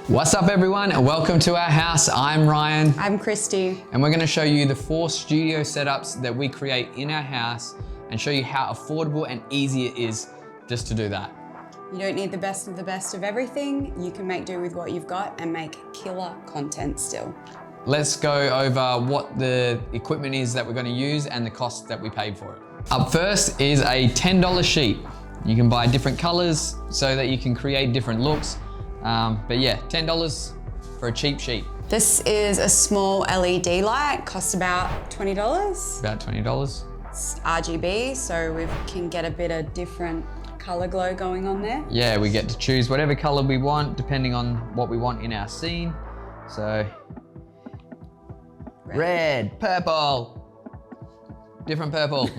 What's up everyone and welcome to our house. I'm Ryan. I'm Christy. And we're going to show you the 4 studio setups that we create in our house and show you how affordable and easy it is just to do that. You don't need the best of everything. You can make do with what you've got and make killer content still. Let's go over what the equipment is that we're going to use and the cost that we paid for it. Up first is a $10 sheet. You can buy different colors so that you can create different looks. But yeah, $10 for a cheap sheet. This is a small LED light, costs about $20. About $20. It's RGB, so we can get a bit of different color glow going on there. Yeah, we get to choose whatever color we want depending on what we want in our scene. So, red, purple, different purple.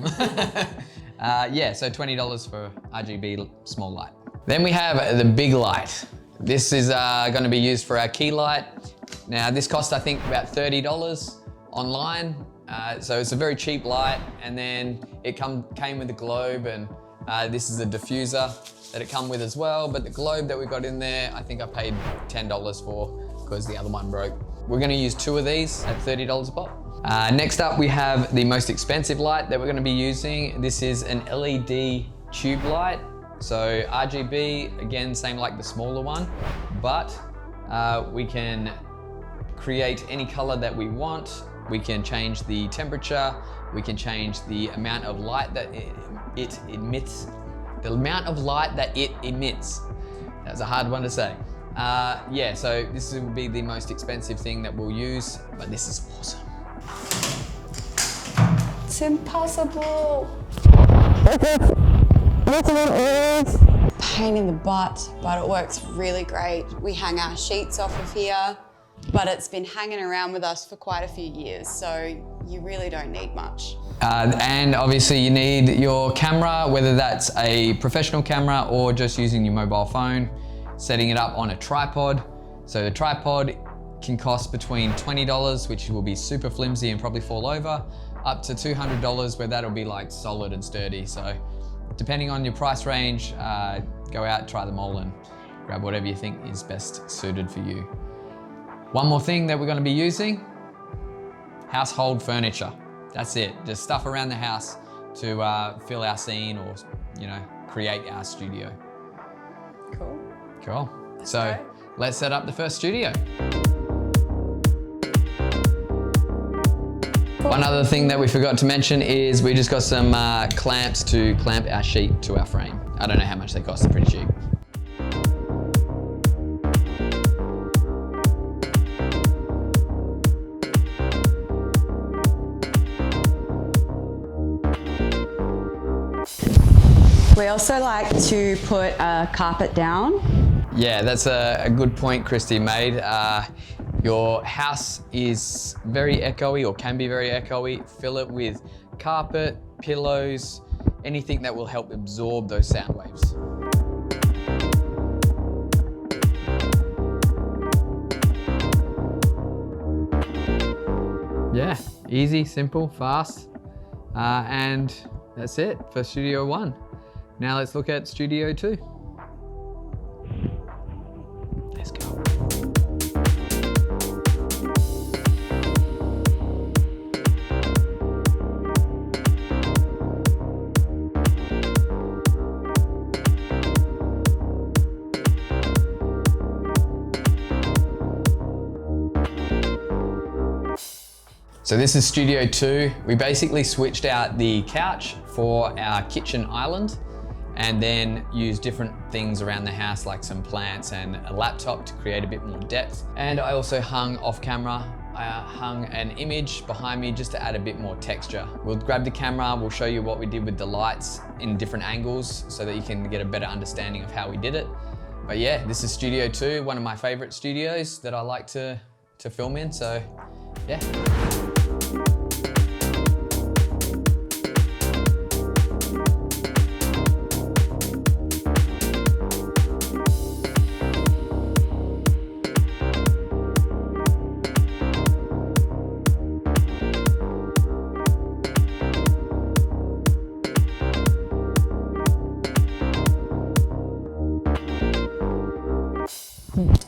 Yeah, so $20 for RGB small light. Then we have the big light. This is going to be used for our key light. Now this cost I think about $30 online. So it's a very cheap light, and then it came with a globe, and this is a diffuser that it come with as well. But the globe that we got in there, I think I paid $10 for because the other one broke. We're going to use 2 of these at $30 a pop. Next up we have the most expensive light that we're going to be using. This is an LED tube light. So RGB, again, same like the smaller one, but we can create any color that we want. We can change the temperature. We can change the amount of light that it emits. The amount of light that it emits. That's a hard one to say. Yeah, so this will be the most expensive thing that we'll use, but this is awesome. It's impossible. Pain in the butt, but it works really great. We hang our sheets off of here, but it's been hanging around with us for quite a few years, so you really don't need much. And obviously you need your camera, whether that's a professional camera or just using your mobile phone, setting it up on a tripod. So the tripod can cost between $20, which will be super flimsy and probably fall over, up to $200 where that'll be like solid and sturdy. So depending on your price range, go out, try them all and grab whatever you think is best suited for you. One more thing that we're going to be using, household furniture. That's it, just stuff around the house to fill our scene or, you know, create our studio. Cool. Cool. So let's set up the first studio. One other thing that we forgot to mention is we just got some clamps to clamp our sheet to our frame. I don't know how much they cost, they're pretty cheap. We also like to put a carpet down. Yeah, that's a good point Christy made. Your house is very echoey or can be very echoey. Fill it with carpet, pillows, anything that will help absorb those sound waves. Yeah, easy, simple, fast, and that's it for Studio 1. Now let's look at Studio 2. Let's go. So this is Studio 2. We basically switched out the couch for our kitchen island and then used different things around the house like some plants and a laptop to create a bit more depth. And I also hung off camera, I hung an image behind me just to add a bit more texture. We'll grab the camera, we'll show you what we did with the lights in different angles so that you can get a better understanding of how we did it. But yeah, this is Studio 2, one of my favorite studios that I like to film in, so yeah.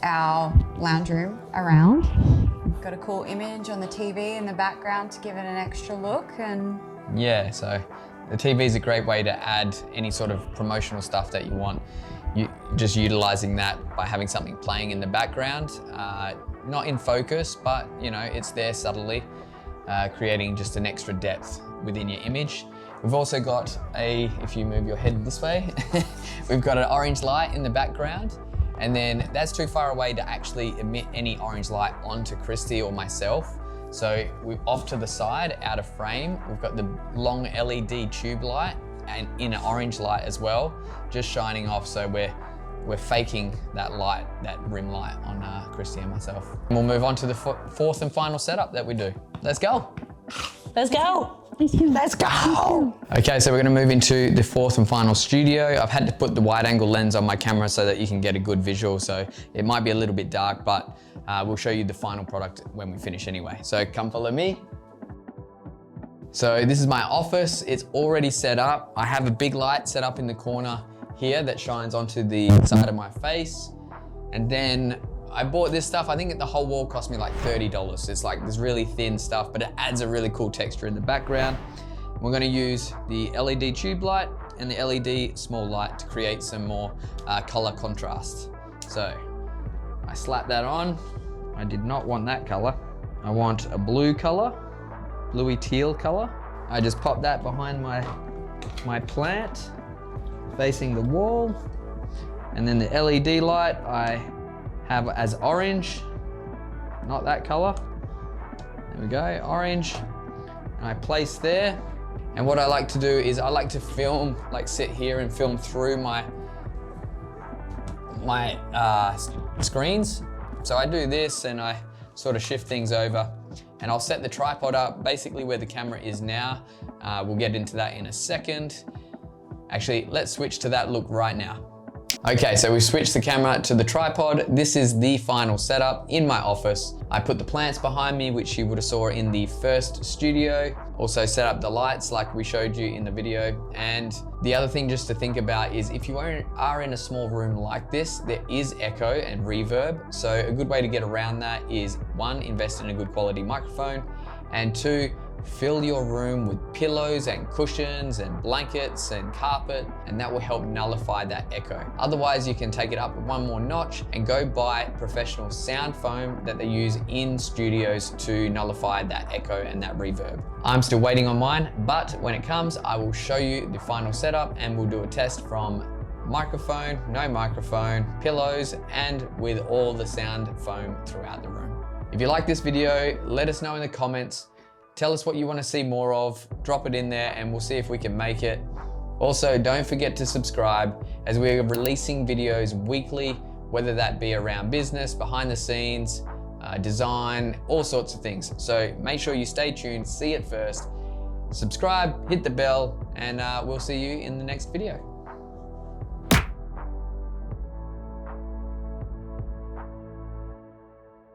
Our lounge room around. We've got a cool image on the TV in the background to give it an extra look. And yeah, so the TV is a great way to add any sort of promotional stuff that you want. You just utilizing that by having something playing in the background, not in focus, but you know, it's there subtly, creating just an extra depth within your image. We've also got if you move your head this way, we've got an orange light in the background, and then that's too far away to actually emit any orange light onto Christy or myself. So we're off to the side, out of frame, we've got the long LED tube light and in an orange light as well, just shining off. So we're faking that light, that rim light on Christy and myself. And we'll move on to the fourth and final setup that we do. Let's go. Let's go. Let's go. Okay, so we're gonna move into the fourth and final studio. I've had to put the wide angle lens on my camera so that you can get a good visual. So it might be a little bit dark, but we'll show you the final product when we finish anyway. So come follow me. So this is my office. It's already set up. I have a big light set up in the corner here that shines onto the side of my face. And then I bought this stuff. I think the whole wall cost me like $30. It's like this really thin stuff, but it adds a really cool texture in the background. We're gonna use the LED tube light and the LED small light to create some more color contrast. So I slap that on. I did not want that color. I want a blue color, bluey teal color. I just pop that behind my plant facing the wall. And then the LED light I have as orange, not that color. There we go, orange. And I place there. And what I like to do is I like to film, like sit here and film through my screens. So I do this and I sort of shift things over, and I'll set the tripod up basically where the camera is now. We'll get into that in a second. Actually, let's switch to that look right now. Okay, so we switched the camera to the tripod. This is the final setup in my office. I put the plants behind me, which you would have saw in the first studio. Also set up the lights like we showed you in the video. And the other thing just to think about is if you are in a small room like this, there is echo and reverb. So a good way to get around that is 1, invest in a good quality microphone, and 2, fill your room with pillows and cushions and blankets and carpet, and that will help nullify that echo. Otherwise, you can take it up 1 more notch and go buy professional sound foam that they use in studios to nullify that echo and that reverb. I'm still waiting on mine, but when it comes, I will show you the final setup and we'll do a test from microphone, no microphone, pillows, and with all the sound foam throughout the room. If you like this video, let us know in the comments. Tell us what you want to see more of, drop it in there and we'll see if we can make it. Also, don't forget to subscribe as we're releasing videos weekly, whether that be around business, behind the scenes, design, all sorts of things. So make sure you stay tuned, see it first, subscribe, hit the bell, and we'll see you in the next video.